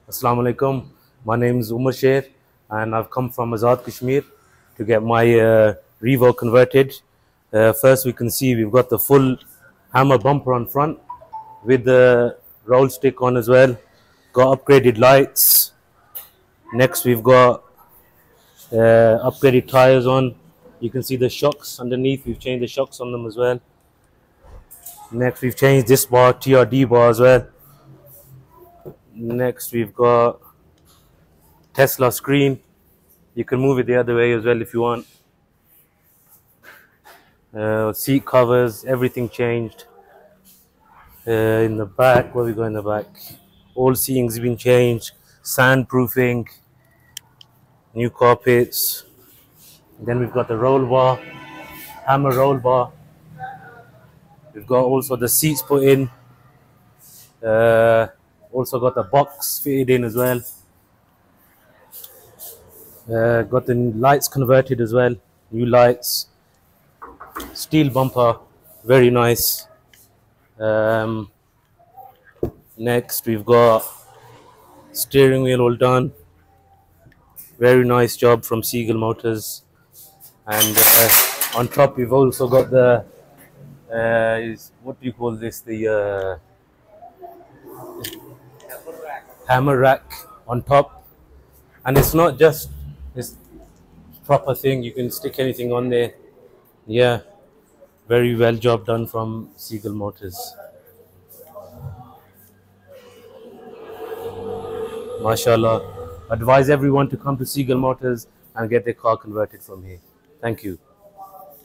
Assalamu alaikum. My name is 𝗦𝗧𝗢𝗏 and I've come from Azad Kashmir to get my Revo converted. First we can see we've got the full hammer bumper on front with the roll stick on as well. Got upgraded lights. Next we've got upgraded tires on. You can see the shocks underneath. We've changed the shocks on them as well. Next we've changed this bar, TRD bar as well. Next we've got Tesla screen. You can move it the other way as well if you want. Seat covers, everything changed. In the back, what we got in the back? All seatings have been changed. Sandproofing, new carpets. Then we've got the roll bar, hammer roll bar. We've got also the seats put in. Also got the box fitted in as well. Got the lights converted as well. New lights. Steel bumper, very nice. Next we've got steering wheel all done. Very nice job from SehgalMotors. And on top we've also got the what do you call this? The hammer rack on top. And it's not just this proper thing, you can stick anything on there. Yeah, very well job done from SehgalMotors. MashaAllah. Advise everyone to come to SehgalMotors and get their car converted from here. Thank you.